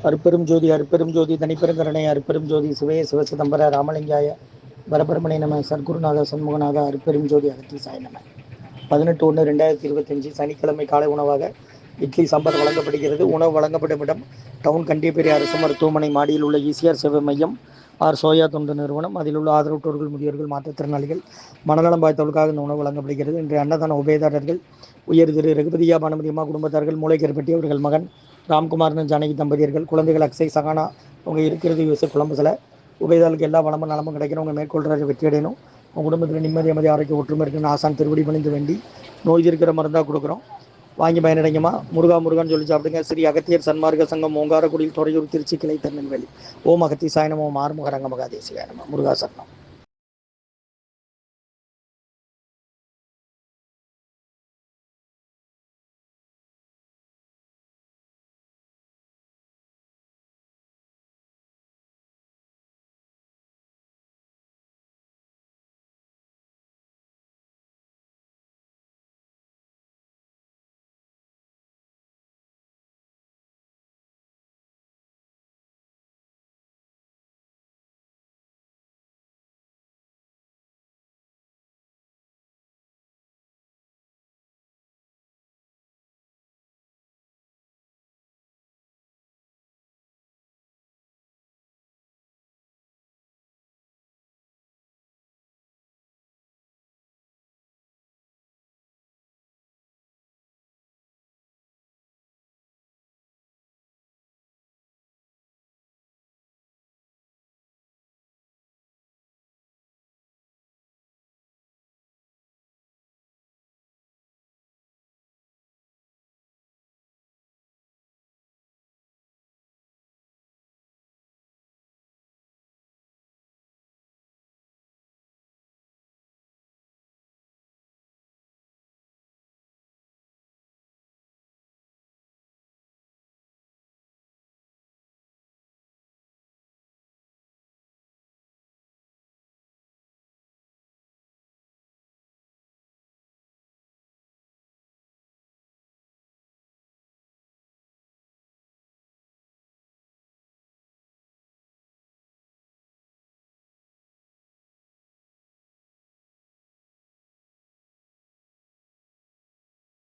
அருப்பெரும் ஜோதி தனிப்பெருங்கருணை அருப்பெரும் ஜோதி சிவய சிவசிதம்பர ராமலிங்காய பரபரமணை நம சர்க்குருநாத சண்முகநாத அருப்பெரும் ஜோதி அகத்தீசாய நம. 18/1/2025 சனிக்கிழமை காலை உணவாக இட்லி சாம்பார் வழங்கப்படுகிறது. உணவு வழங்கப்படும் இடம் டவுன் கண்டியப்பேரி அரசு மருத்துவமனை மாடியில் உள்ள ஈசிஆர் சேவை மையம் ஆர் சோயா தொண்டு நிறுவனம். அதில் உள்ள ஆதரவற்றோர்கள், முதியோர்கள், மாற்றுத்திறனாளிகள், மனநலம் பாய்த்தவர்களுக்காக இந்த உணவு வழங்கப்படுகிறது. இன்றைய அன்னதான உபயதாரர்கள் உயர் திரு ரகுபதியா பானுமதியம்மா குடும்பத்தார்கள், மூளைக்கருப்பட்டி அவர்கள் மகன் ராம்குமார்னு ஜானகி தம்பதியர்கள், குழந்தைகள் அக்ஷய் சகானா அவங்க இருக்கிறது யூஎஸ்ஏ கொலம்பஸில். உபயதாளுக்கு எல்லா வளமும் நலமும் கிடைக்கணும். உங்கள் மேற்கொள்கிற வெற்றி அடையணும். உங்கள் குடும்பத்தில் நிம்மதி அமைதி ஆரோக்கிய ஒற்றுமை இருக்குன்னு ஆசான் திருவடி பணிந்து வேண்டி நோய் இருக்கிற மருந்தாக கொடுக்குறோம். வாங்கி பயனடைங்கம்மா. முருகான்னு சொல்லி சாப்பிடுங்க. ஸ்ரீ அகத்தியர் சன்மார்க்க சங்கம் ஓங்காரக்குடியில், துறையூர், திருச்சி கிளை, திருநெல்வேலி. ஓம் அகத்தீசாய நம. ஓம் ஆறுமுக ரங்க மகாதேசியாய நம. முருகா சரணம்.